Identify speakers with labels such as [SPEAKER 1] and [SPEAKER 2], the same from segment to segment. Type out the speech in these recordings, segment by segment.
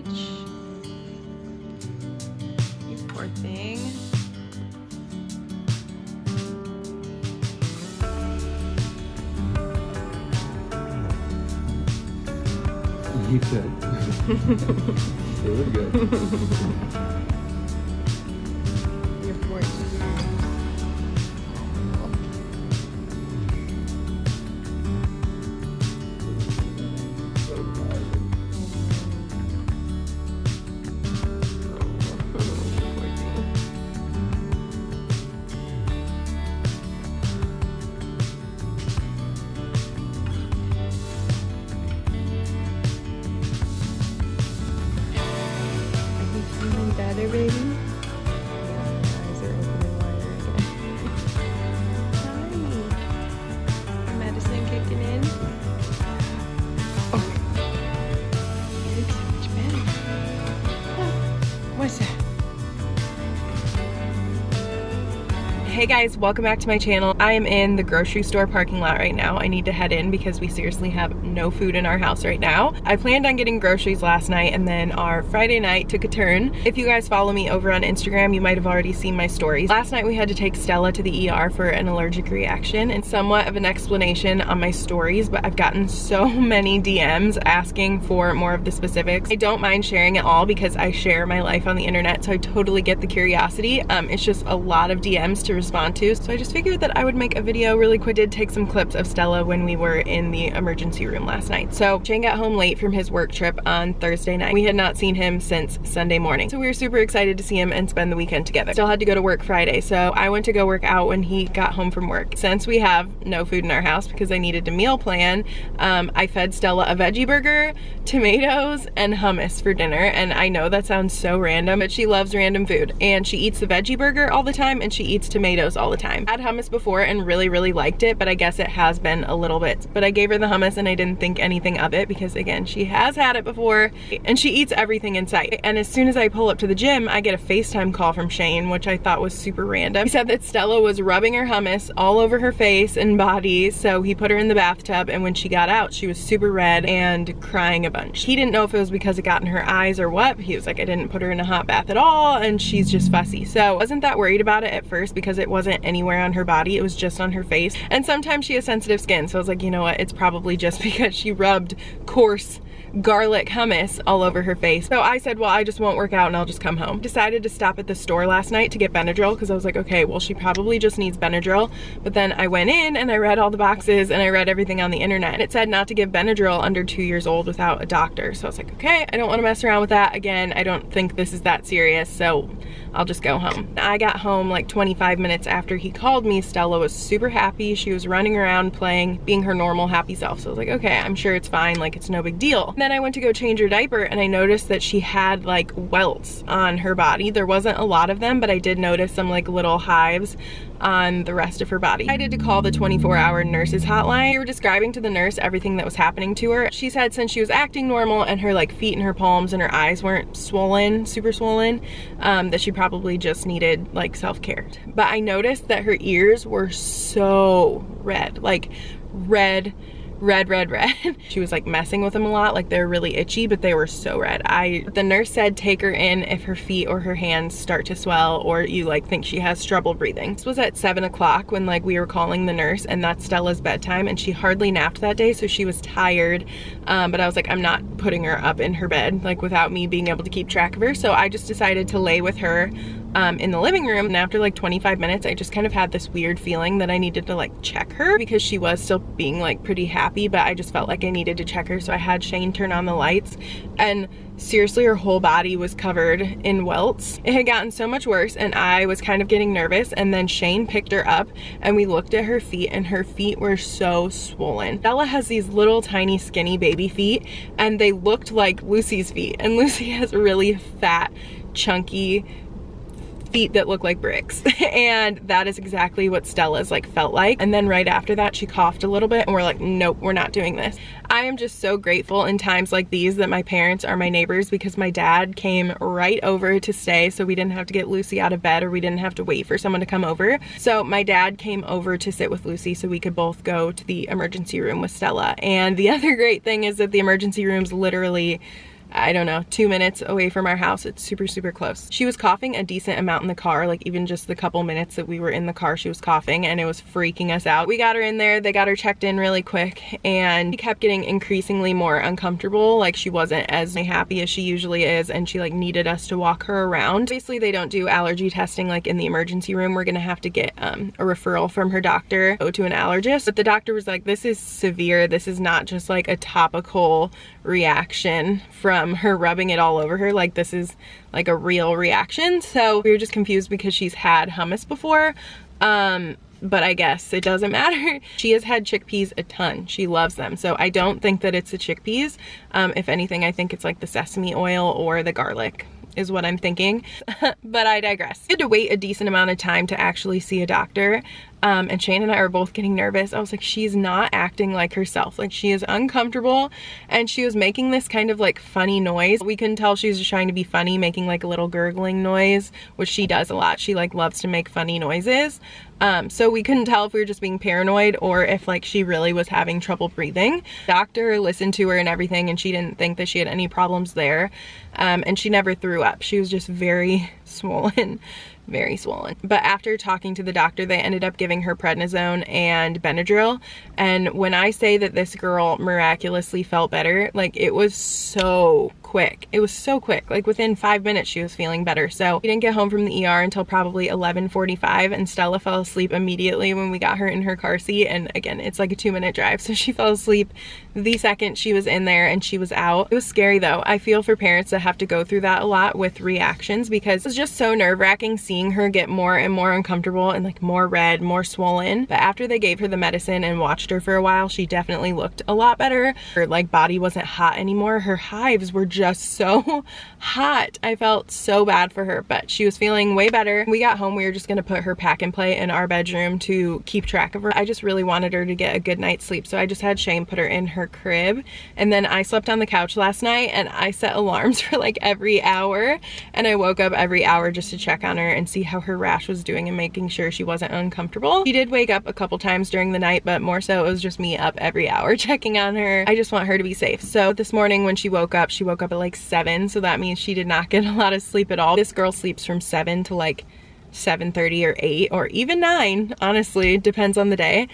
[SPEAKER 1] much. You poor thing.
[SPEAKER 2] You said. Really good.
[SPEAKER 1] Your poor thing. Better, baby. Yes, my eyes are opening wider again. Hi. Medicine kicking in. Oh, you look so much better. Oh, what's that? Hey guys, welcome back to my channel. I am in the grocery store parking lot right now. I need to head in because we seriously have no food in our house right now. I planned on getting groceries last night and then our Friday night took a turn. If you guys follow me over on Instagram, you might have already seen my stories. Last night we had to take Stella to the ER for an allergic reaction and somewhat of an explanation on my stories, but I've gotten so many DMs asking for more of the specifics. I don't mind sharing it all because I share my life on the internet, so I totally get the curiosity. It's just a lot of DMs to respond to, so I just figured that I would make a video really quick. I did take some clips of Stella when we were in the emergency room last night. So Shane got home late from his work trip on Thursday night. We had not seen him since Sunday morning, so we were super excited to see him and spend the weekend together. Still had to go to work Friday, so I went to go work out when he got home from work. Since we have no food in our house because I needed to meal plan, I fed Stella a veggie burger, tomatoes, and hummus for dinner. And I know that sounds so random, but she loves random food, and she eats the veggie burger all the time and she eats tomatoes all the time. I had hummus before and really liked it, but I guess it has been a little bit. But I gave her the hummus and I didn't think anything of it because again, she has had it before and she eats everything in sight. And as soon as I pull up to the gym, I get a FaceTime call from Shane, which I thought was super random. He said that Stella was rubbing her hummus all over her face and body, so he put her in the bathtub, and when she got out, she was super red and crying a bunch. He didn't know if it was because it got in her eyes or what. He was like, I didn't put her in a hot bath at all, and she's just fussy. So I wasn't that worried about it at first because it wasn't anywhere on her body, it was just on her face. And sometimes she has sensitive skin, so I was like, you know what, it's probably just because she rubbed coarse garlic hummus all over her face. So I said, well, I just won't work out and I'll just come home. Decided to stop at the store last night to get Benadryl because I was like, okay, well, she probably just needs Benadryl. But then I went in and I read all the boxes and I read everything on the internet, and it said not to give Benadryl under 2 years old without a doctor. So I was like, okay, I don't want to mess around with that again. I don't think this is that serious, so I'll just go home. I got home like 25 minutes after he called me. Stella was super happy. She was running around playing, being her normal happy self. So I was like, okay, I'm sure it's fine, like it's no big deal. Then I went to go change her diaper and I noticed that she had like welts on her body. There wasn't a lot of them, but I did notice some like little hives on the rest of her body. I had to call the 24-hour nurses hotline. They were describing to the nurse everything that was happening to her. She said since she was acting normal and her like feet and her palms and her eyes weren't swollen, super swollen, that she probably just needed like self-care. But I noticed that her ears were so red, like red. She was like messing with them a lot, like they're really itchy, but they were so red. The nurse said take her in if her feet or her hands start to swell or you like think she has trouble breathing. This was at 7 o'clock when like we were calling the nurse, and that's Stella's bedtime, and she hardly napped that day, so she was tired. But I was like, I'm not putting her up in her bed like without me being able to keep track of her. So I just decided to lay with her in the living room, and after like 25 minutes I just kind of had this weird feeling that I needed to like check her because she was still being like pretty happy, but I just felt like I needed to check her. So I had Shane turn on the lights, and seriously her whole body was covered in welts. It had gotten so much worse and I was kind of getting nervous, and then Shane picked her up and we looked at her feet, and her feet were so swollen. Stella has these little tiny skinny baby feet and they looked like Lucy's feet, and Lucy has really fat chunky feet that look like bricks. And that is exactly what Stella's like felt like. And then right after that she coughed a little bit and we're like, nope, we're not doing this. I am just so grateful in times like these that my parents are my neighbors, because my dad came right over to stay, so we didn't have to get Lucy out of bed, or we didn't have to wait for someone to come over. So my dad came over to sit with Lucy so we could both go to the emergency room with Stella. And the other great thing is that the emergency room's literally I don't know, 2 minutes away from our house. It's super, super close. She was coughing a decent amount in the car, like even just the couple minutes that we were in the car, she was coughing, and it was freaking us out. We got her in there, they got her checked in really quick, and she kept getting increasingly more uncomfortable. Like she wasn't as happy as she usually is, and she like needed us to walk her around. Obviously they don't do allergy testing like in the emergency room. We're gonna have to get a referral from her doctor, go to an allergist. But the doctor was like, this is severe. This is not just like a topical reaction from her rubbing it all over her. Like this is like a real reaction. So we were just confused because she's had hummus before. But I guess it doesn't matter. She has had chickpeas a ton. She loves them. So I don't think that it's the chickpeas. If anything, I think it's like the sesame oil or the garlic is what I'm thinking. But I digress. We had to wait a decent amount of time to actually see a doctor. And Shane and I were both getting nervous. I was like, she's not acting like herself. Like she is uncomfortable, and she was making this kind of like funny noise. We couldn't tell she was just trying to be funny, making like a little gurgling noise, which she does a lot. She like loves to make funny noises. So we couldn't tell if we were just being paranoid or if like she really was having trouble breathing. Doctor listened to her and everything, and she didn't think that she had any problems there. And she never threw up. She was just very swollen. Very swollen. But after talking to the doctor, they ended up giving her prednisone and Benadryl. And when I say that this girl miraculously felt better, like it was so quick. It was so quick. Like within 5 minutes she was feeling better. So we didn't get home from the ER until probably 11:45, and Stella fell asleep immediately when we got her in her car seat. And again, it's like a 2-minute drive. So she fell asleep the second she was in there and she was out. It was scary though. I feel for parents that have to go through that a lot with reactions, because it was just so nerve-wracking seeing her get more and more uncomfortable and like more red, more swollen. But after they gave her the medicine and watched her for a while, she definitely looked a lot better. Her like body wasn't hot anymore. Her hives were just so hot. I felt so bad for her, but she was feeling way better. When we got home, we were just gonna put her pack and play in our bedroom to keep track of her. I just really wanted her to get a good night's sleep, so I just had Shane put her in her crib, and then I slept on the couch last night, and I set alarms for like every hour, and I woke up every hour just to check on her and see how her rash was doing and making sure she wasn't uncomfortable. She did wake up a couple times during the night, but more so it was just me up every hour checking on her. I just want her to be safe. So this morning when she woke up at like 7, so that means she did not get a lot of sleep at all. This girl sleeps from 7 to like 7:30 or 8 or even 9, honestly, it depends on the day.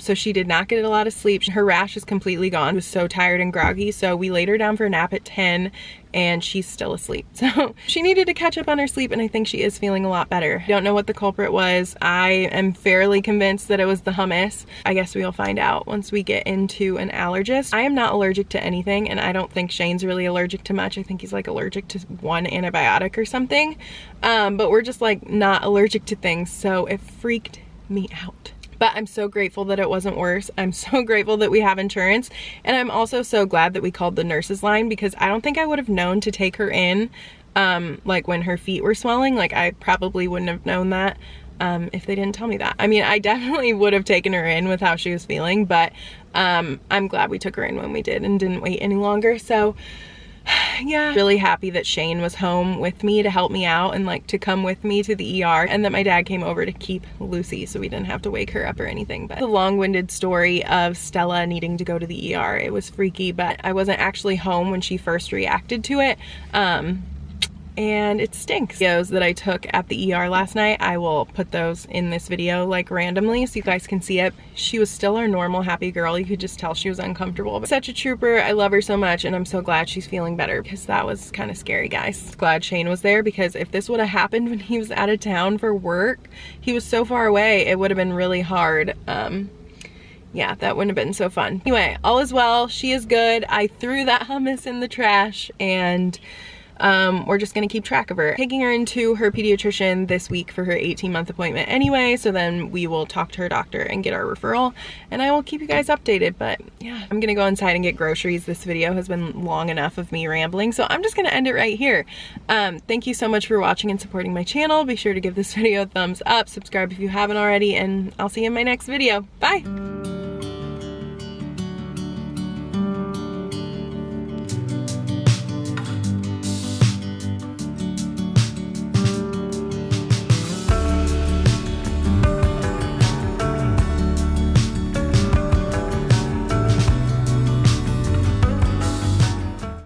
[SPEAKER 1] So she did not get a lot of sleep. Her rash is completely gone. She was so tired and groggy, so we laid her down for a nap at 10 and she's still asleep. So she needed to catch up on her sleep, and I think she is feeling a lot better. I don't know what the culprit was. I am fairly convinced that it was the hummus. I guess we'll find out once we get into an allergist. I am not allergic to anything, and I don't think Shane's really allergic to much. I think he's like allergic to one antibiotic or something. But we're just like not allergic to things, so it freaked me out. But I'm so grateful that it wasn't worse. I'm so grateful that we have insurance. And I'm also so glad that we called the nurse's line, because I don't think I would have known to take her in like when her feet were swelling. Like I probably wouldn't have known that if they didn't tell me that. I mean, I definitely would have taken her in with how she was feeling, but I'm glad we took her in when we did and didn't wait any longer. So yeah, really happy that Shane was home with me to help me out and like to come with me to the ER, and that my dad came over to keep Lucy so we didn't have to wake her up or anything. But the long-winded story of Stella needing to go to the ER, it was freaky, but I wasn't actually home when she first reacted to it. And it stinks. Videos that I took at the ER last night, I will put those in this video like randomly so you guys can see it. She was still our normal happy girl. You could just tell she was uncomfortable, but such a trooper. I love her so much, and I'm so glad she's feeling better, because that was kind of scary, guys. Glad Shane was there, because if this would have happened when he was out of town for work, he was so far away, it would have been really hard. Yeah, that wouldn't have been so fun. Anyway, all is well. She is good. I threw that hummus in the trash, and we're just gonna keep track of her. Taking her into her pediatrician this week for her 18-month appointment anyway, so then we will talk to her doctor and get our referral, and I will keep you guys updated. But yeah, I'm gonna go inside and get groceries. This video has been long enough of me rambling, so I'm just gonna end it right here. Thank you so much for watching and supporting my channel. Be sure to give this video a thumbs up, subscribe if you haven't already, and I'll see you in my next video. Bye!